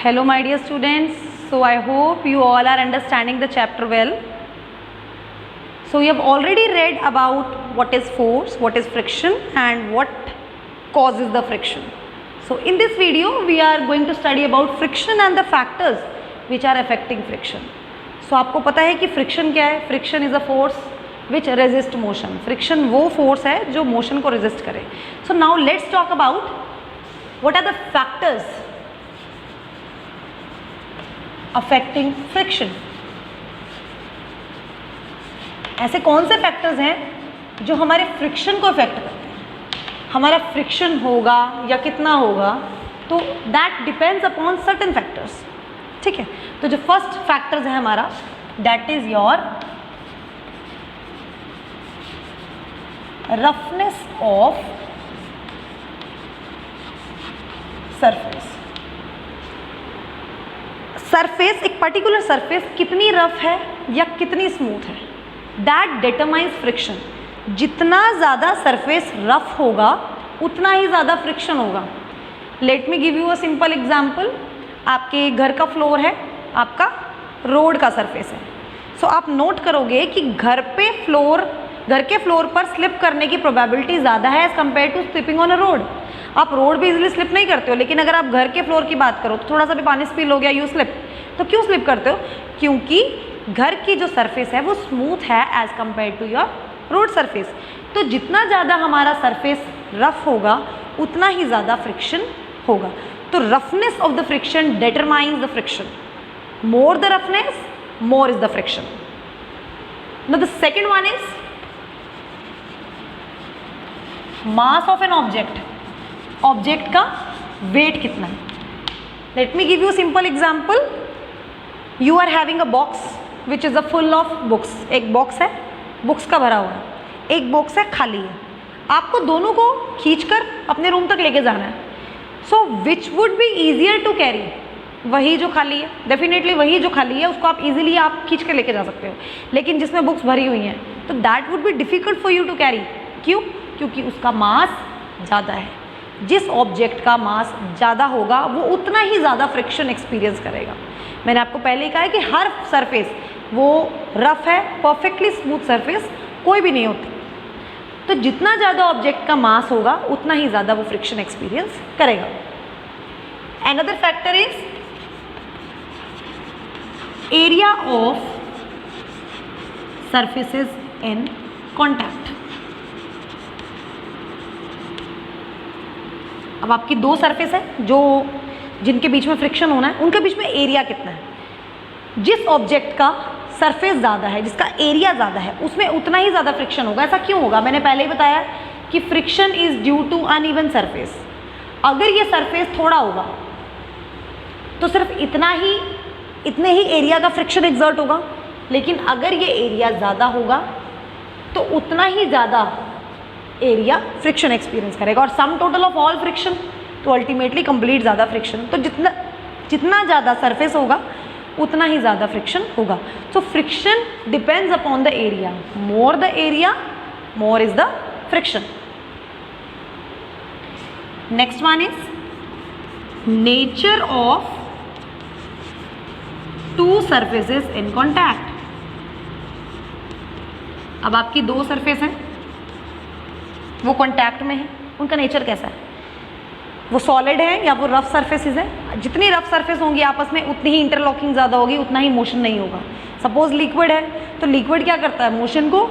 Hello my dear students, so I hope you all are understanding the chapter well. So you have already read about what is force, what is friction and what causes the friction. So in this video we are going to study about friction and the factors which are affecting friction. So आपको पता है कि friction क्या है? Friction is a force which resist motion. Friction वो force है जो motion को resist करे. So now let's talk about what are the factors affecting friction. ऐसे कौन से फैक्टर्स हैं जो हमारे फ्रिक्शन को इफेक्ट करते हैं? हमारा फ्रिक्शन होगा या कितना होगा, तो that depends upon certain factors. ठीक है, तो जो फर्स्ट फैक्टर्स है हमारा, that is your roughness of surface. Surface, एक पर्टिकुलर सरफेस कितनी रफ है या कितनी स्मूथ है, दैट डिटरमाइंस फ्रिक्शन. जितना ज़्यादा सरफेस रफ होगा उतना ही ज़्यादा फ्रिक्शन होगा. Late me give you a simple example. आपके घर का फ्लोर है, आपका रोड का सरफेस है. सो आप नोट करोगे कि घर के फ्लोर पर स्लिप करने की प्रोबेबिलिटी ज़्यादा है as compare to slipping on a road. आप रोड पे इजीली स्लिप नहीं करते हो, लेकिन अगर आप घर के फ्लोर की बात करो तो थोड़ा सा भी पानी स्पिल हो गया, यू स्लिप. तो क्यों स्लिप करते हो? क्योंकि घर की जो सरफेस है वो स्मूथ है as compare to your road surface. तो जितना ज़्यादा हमारा सरफेस रफ होगा उतना ही ज़्यादा फ्रिक्शन होगा. तो roughness of the friction determines the friction. More the roughness, more is the friction. Now the second one is mass of an object. Object का वेट कितना है. Let me give you simple example. You are having a box which is a full of books. एक box है, books का भरा हुआ है. एक बॉक्स है, खाली है. आपको दोनों को खींचकर अपने रूम तक लेके जाना है. So which would be easier to carry? वही जो खाली है. डेफिनेटली वही जो खाली है उसको आप इजीली आप खींच कर लेके जा सकते हो. लेकिन जिसमें बुक्स भरी हुई हैं तो that would be difficult for you to carry. क्यों? क्योंकि उसका मास ज़्यादा है. जिस ऑब्जेक्ट का मास ज़्यादा होगा वो उतना ही ज़्यादा फ्रिक्शन एक्सपीरियंस करेगा. मैंने आपको पहले ही कहा है कि हर सरफेस वो रफ है, परफेक्टली स्मूथ सरफेस कोई भी नहीं होती. तो जितना ज़्यादा ऑब्जेक्ट का मास होगा उतना ही ज़्यादा वो फ्रिक्शन एक्सपीरियंस करेगा. Another factor is area of surfaces in contact. अब आपकी दो सरफेस है जो जिनके बीच में फ्रिक्शन होना है, उनके बीच में एरिया कितना है. जिस ऑब्जेक्ट का सरफेस ज़्यादा है, जिसका एरिया ज़्यादा है, उसमें उतना ही ज़्यादा फ्रिक्शन होगा. ऐसा क्यों होगा? मैंने पहले ही बताया कि friction is due to uneven surface. अगर ये सरफेस थोड़ा होगा तो सिर्फ इतने ही एरिया का फ्रिक्शन एक्सर्ट होगा. लेकिन अगर ये एरिया ज़्यादा होगा तो उतना ही ज़्यादा एरिया फ्रिक्शन एक्सपीरियंस करेगा. और sum total of all friction, तो अल्टीमेटली कंप्लीट ज़्यादा फ्रिक्शन. तो जितना ज़्यादा सरफेस होगा उतना ही ज़्यादा फ्रिक्शन होगा. So friction depends upon the area. More the area, more is the friction. Next one is nature of to surfaces in contact. अब आपकी दो सरफेस हैं, वो कॉन्टैक्ट में है. उनका नेचर कैसा है? वो सॉलिड है या वो रफ सरफेसेस है? जितनी रफ सरफेस होंगी आपस में उतनी ही इंटरलॉकिंग ज़्यादा होगी, उतना ही मोशन नहीं होगा. सपोज लिक्विड है तो लिक्विड क्या करता है? मोशन को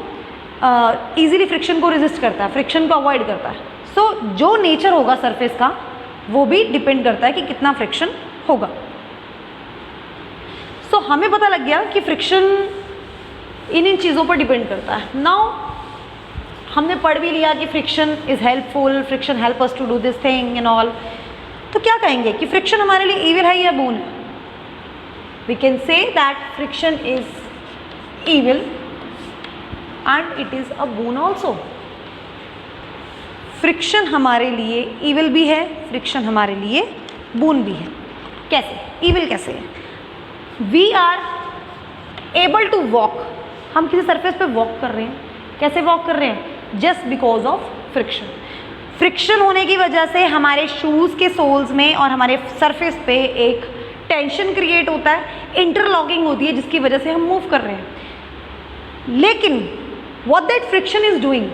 इजीली फ्रिक्शन को रेजिस्ट करता है, फ्रिक्शन को अवॉइड करता है. सो जो नेचर होगा सरफेस का वो भी डिपेंड करता है कि कितना फ्रिक्शन होगा. सो हमें पता लग गया कि फ्रिक्शन इन चीज़ों पर डिपेंड करता है. नाउ हमने पढ़ भी लिया कि friction is helpful, friction help us to do this thing and all. तो क्या कहेंगे कि फ्रिक्शन हमारे लिए ईविल है या बून है? We can say that friction is evil and it is a boon also. Friction हमारे लिए ईविल भी है, फ्रिक्शन हमारे लिए बून भी है. कैसे? ईविल कैसे है? We are able to walk. हम किसी सरफेस पे वॉक कर रहे हैं. कैसे वॉक कर रहे हैं? Just because of friction. Friction होने की वजह से हमारे शूज़ के सोल्स में और हमारे सरफेस पे एक टेंशन क्रिएट होता है, इंटरलॉकिंग होती है जिसकी वजह से हम मूव कर रहे हैं। लेकिन what that friction is doing,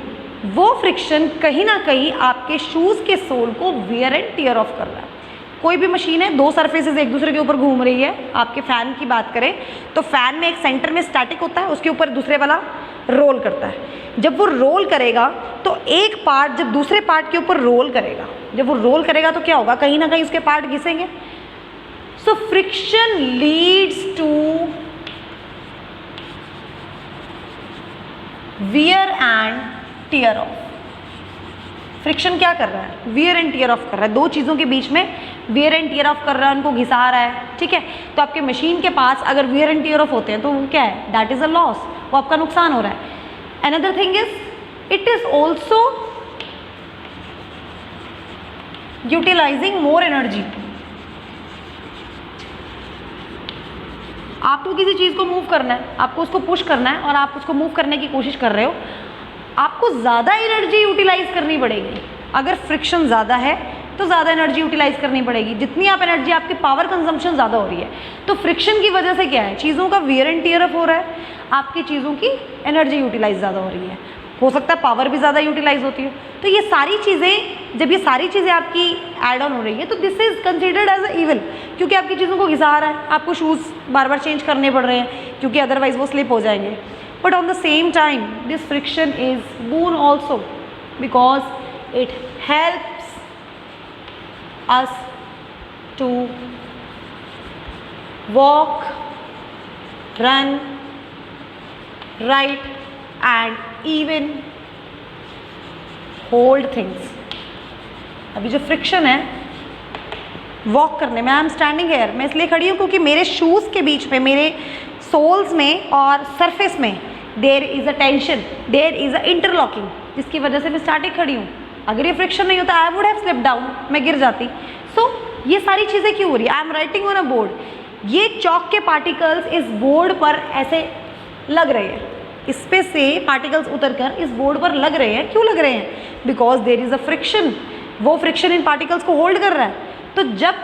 वो फ्रिक्शन कहीं ना कहीं आपके शूज़ के सोल को वियर एंड टियर ऑफ कर रहा है। कोई भी मशीन है, दो सरफेसेस एक दूसरे के ऊपर घूम रही है। आपके फ़ैन की बात करें तो फ़ैन में एक सेंटर में स्टैटिक होता है, उसके ऊपर दूसरे वाला रोल करता है। जब वो रोल करेगा तो एक पार्ट जब दूसरे पार्ट के ऊपर रोल करेगा, जब वो रोल करेगा तो क्या होगा, कहीं ना कहीं उसके पार्ट घिसेंगे। So friction leads to wear and tear of. Friction क्या कर रहा है, वियर एंड टियर ऑफ कर रहा है। दो चीज़ों के बीच में वियर एंड टियर ऑफ कर रहा है, उनको घिसा रहा है, ठीक है। तो आपके मशीन के पास अगर वियर एंड टियर ऑफ होते हैं तो वो क्या है, दैट इज़ अ लॉस, वो आपका नुकसान हो रहा है। Another thing is it is also utilising more energy. आपको किसी चीज़ को मूव करना है, आपको उसको पुश करना है और आप उसको मूव करने की कोशिश कर रहे हो, आपको ज़्यादा एनर्जी यूटिलाइज करनी पड़ेगी। अगर फ्रिक्शन ज़्यादा है तो ज़्यादा एनर्जी यूटिलाइज करनी पड़ेगी। जितनी आप एनर्जी, आपकी पावर कंजम्पशन ज़्यादा हो रही है, तो फ्रिक्शन की वजह से क्या है, चीज़ों का वियर एंड टियर अप हो रहा है, आपकी चीज़ों की एनर्जी यूटिलाइज ज़्यादा हो रही है, हो सकता है पावर भी ज़्यादा यूटिलाइज होती है। तो ये सारी चीज़ें, जब ये सारी चीज़ें आपकी ऐड ऑन हो रही है तो this is considered as a evil, क्योंकि आपकी चीज़ों को घिसा रहा है, आपको शूज़ बार बार चेंज करने पड़ रहे हैं क्योंकि अदरवाइज वो स्लिप हो जाएंगे। But on the same time, this friction is boon also because it helps us to walk, run, write and even hold things. अभी जो फ्रिक्शन है वॉक करने में, आई एम स्टैंडिंग हेयर, मैं इसलिए खड़ी हूँ क्योंकि मेरे शूज़ के बीच में, मेरे सोल्स में और सरफेस में there is a tension, there is a interlocking, जिसकी वजह से मैं स्टैटिक खड़ी हूँ। अगर ये फ्रिक्शन नहीं होता I would have slip down, मैं गिर जाती। सो ये सारी चीज़ें क्यों हो रही है, I am writing on a board, ये चॉक के पार्टिकल्स इस बोर्ड पर ऐसे लग रहे हैं, इस पे से पार्टिकल्स उतरकर इस बोर्ड पर लग रहे हैं। क्यों लग रहे हैं, because there is a friction, वो फ्रिक्शन इन पार्टिकल्स को होल्ड कर रहा है। तो जब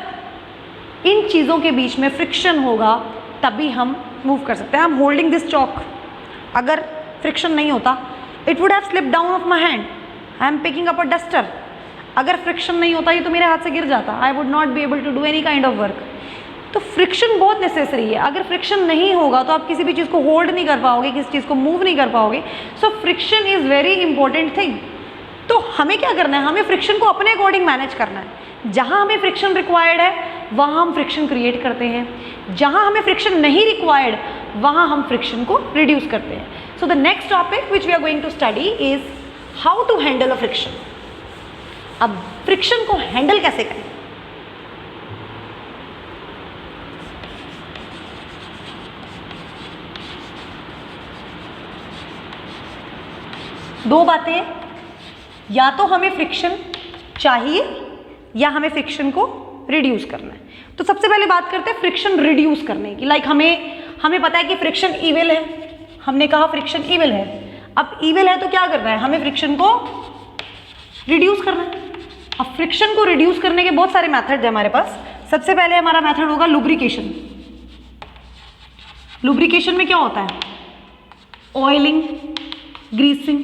इन चीज़ों के बीच में फ्रिक्शन होगा तभी हम मूव कर सकते हैं। I am holding this chalk, अगर फ्रिक्शन नहीं होता it would have slip down of my hand. I am picking up a duster, अगर फ्रिक्शन नहीं होता ये तो मेरे हाथ से गिर जाता, I would not be able to do any kind of work. तो फ्रिक्शन बहुत नेसेसरी है। अगर फ्रिक्शन नहीं होगा तो आप किसी भी चीज़ को होल्ड नहीं कर पाओगे, किसी चीज़ को मूव नहीं कर पाओगे। So friction is very important thing. तो हमें क्या करना है, हमें फ्रिक्शन को अपने अकॉर्डिंग मैनेज करना है। जहाँ हमें फ्रिक्शन रिक्वायर्ड है वहाँ हम फ्रिक्शन क्रिएट करते हैं, जहाँ हमें फ्रिक्शन नहीं रिक्वायर्ड वहाँ हम फ्रिक्शन को रिड्यूस करते हैं। So the next topic which we are going to study is how to handle a friction. अब फ्रिक्शन को हैंडल कैसे करें। दो बातें, या तो हमें फ्रिक्शन चाहिए या हमें फ्रिक्शन को रिड्यूस करना है। तो सबसे पहले बात करते हैं फ्रिक्शन रिड्यूस करने की। लाइक हमें पता है कि फ्रिक्शन ईविल है, हमने कहा फ्रिक्शन ईविल है। अब ईविल है तो क्या करना है, हमें फ्रिक्शन को रिड्यूस करना है। अब फ्रिक्शन को रिड्यूस करने के बहुत सारे मेथड है हमारे पास। सबसे पहले हमारा मेथड होगा लुब्रिकेशन। लुब्रिकेशन में क्या होता है, ऑयलिंग, ग्रीसिंग।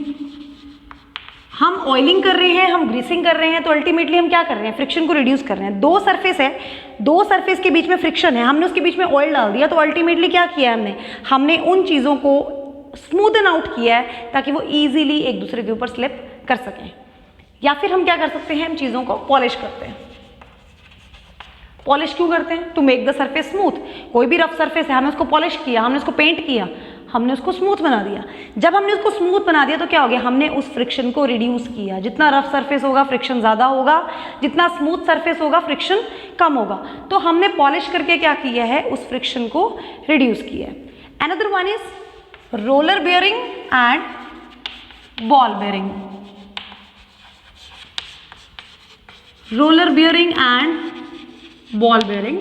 हम ऑयलिंग कर रहे हैं, हम ग्रीसिंग कर रहे हैं, तो अल्टीमेटली हम क्या कर रहे हैं, फ्रिक्शन को रिड्यूस कर रहे हैं। दो सरफेस है, दो सरफेस के बीच में फ्रिक्शन है, हमने उसके बीच में ऑयल डाल दिया, तो अल्टीमेटली क्या किया हमने उन चीज़ों को स्मूदन आउट किया है ताकि वो ईजिली एक दूसरे के ऊपर स्लिप कर सकें। या फिर हम क्या कर सकते हैं, हम चीज़ों को पॉलिश करते हैं। पॉलिश क्यों करते हैं, to make the surface smooth. कोई भी रफ सरफेस है, हमने उसको पॉलिश किया, हमने उसको पेंट किया, हमने उसको स्मूथ बना दिया। जब हमने उसको स्मूथ बना दिया तो क्या हो गया, हमने उस फ्रिक्शन को रिड्यूस किया। जितना रफ सरफेस होगा फ्रिक्शन ज़्यादा होगा, जितना स्मूथ सरफेस होगा फ्रिक्शन कम होगा। तो हमने पॉलिश करके क्या किया है, उस फ्रिक्शन को रिड्यूस किया है। Another one is roller bearing and ball bearing. Roller bearing and ball bearing,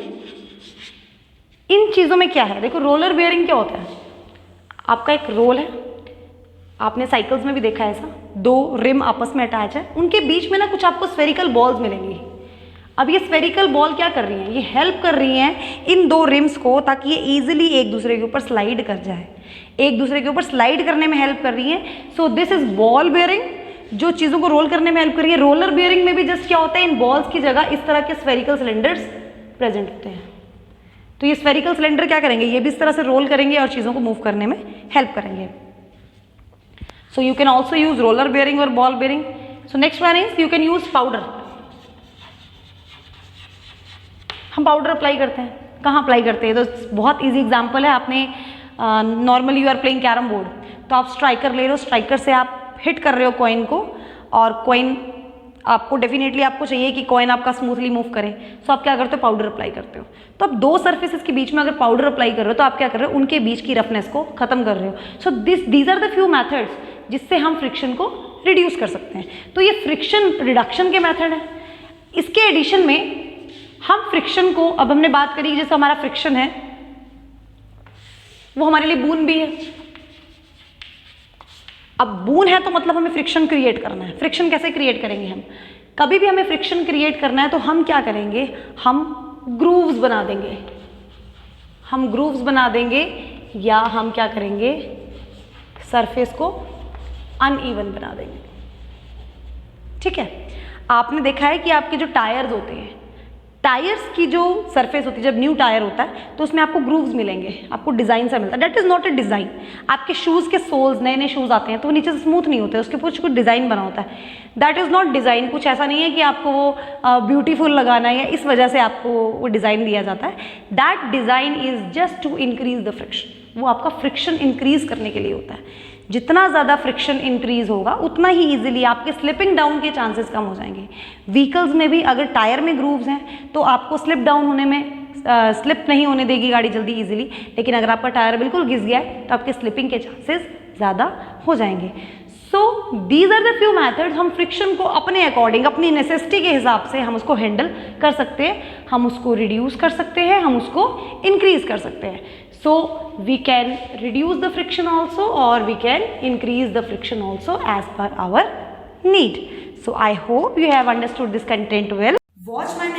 इन चीज़ों में क्या है, देखो रोलर बेयरिंग क्या होता है, आपका एक रोल है, आपने साइकिल्स में भी देखा है ऐसा, दो रिम आपस में अटैच है, उनके बीच में ना कुछ आपको स्फेरिकल बॉल्स मिलेंगी। अब ये स्फेरिकल बॉल क्या कर रही हैं, ये हेल्प कर रही हैं इन दो रिम्स को, ताकि ये ईजिली एक दूसरे के ऊपर स्लाइड कर जाए, एक दूसरे के ऊपर स्लाइड करने में हेल्प कर रही है। So this is ball bearing, जो चीज़ों को रोल करने में हेल्प कर रही है। रोलर बेयरिंग में भी जस्ट क्या होता है, इन बॉल्स की जगह इस तरह के स्फेरिकल सिलेंडर्स प्रेजेंट होते हैं। तो ये स्फेरिकल सिलेंडर क्या करेंगे, ये भी इस तरह से रोल करेंगे और चीज़ों को मूव करने में हेल्प करेंगे। So you can also use roller bearing और ball bearing. So next one is you can use powder. हम पाउडर अप्लाई करते हैं, कहाँ अप्लाई करते हैं, तो बहुत ईजी एग्जाम्पल है। आपने normally you are playing carrom board, तो आप स्ट्राइकर ले लो, स्ट्राइकर से आप हिट कर रहे हो कॉइन को, और कॉइन आपको डेफिनेटली आपको चाहिए कि कॉइन आपका स्मूथली मूव करे। सो आप क्या करते हो, पाउडर अप्लाई करते हो। तो अब दो सर्फेसेस के बीच में अगर पाउडर अप्लाई कर रहे हो तो आप क्या कर रहे हो, उनके बीच की रफनेस को खत्म कर रहे हो। So these are the few methods जिससे हम फ्रिक्शन को रिड्यूस कर सकते हैं। तो ये फ्रिक्शन रिडक्शन के मेथड है। इसके एडिशन में हम फ्रिक्शन को, अब हमने बात करी जैसे हमारा फ्रिक्शन है वो हमारे लिए बून भी है। अब बून है तो मतलब हमें फ्रिक्शन क्रिएट करना है। फ्रिक्शन कैसे क्रिएट करेंगे हम, कभी भी हमें फ्रिक्शन क्रिएट करना है तो हम क्या करेंगे, हम ग्रूव्स बना देंगे, हम ग्रूव्स बना देंगे, या हम क्या करेंगे, सरफेस को अनइवन बना देंगे। ठीक है, आपने देखा है कि आपके जो टायर्स होते हैं, टायर्स की जो सरफेस होती है, जब न्यू टायर होता है तो उसमें आपको ग्रूव्स मिलेंगे, आपको डिज़ाइन सा मिलता है। That is not a design. आपके शूज़ के सोल्स, नए नए शूज़ आते हैं तो वो नीचे से स्मूथ नहीं होते, उसके ऊपर कुछ डिज़ाइन बना होता है। That is not design. कुछ ऐसा नहीं है कि आपको वो ब्यूटीफुल लगाना है या इस वजह से आपको वो डिज़ाइन दिया जाता है। That design is just to increase the friction. वो आपका फ्रिक्शन इंक्रीज करने के लिए होता है। जितना ज़्यादा फ्रिक्शन इंक्रीज होगा उतना ही इजीली आपके स्लिपिंग डाउन के चांसेस कम हो जाएंगे। व्हीकल्स में भी अगर टायर में ग्रूव्स हैं तो आपको स्लिप डाउन होने में, स्लिप नहीं होने देगी गाड़ी जल्दी इजीली। लेकिन अगर आपका टायर बिल्कुल घिस गया है तो आपके स्लिपिंग के चांसेस ज़्यादा हो जाएंगे। So these are the few methods. हम फ्रिक्शन को अपने अकॉर्डिंग, अपनी नेसेसिटी के हिसाब से हम उसको हैंडल कर सकते हैं। हम उसको रिड्यूस कर सकते हैं, हम उसको इंक्रीज कर सकते हैं। So we can reduce the friction also, or we can increase the friction also as per our need. So I hope you have understood this content well. Watch my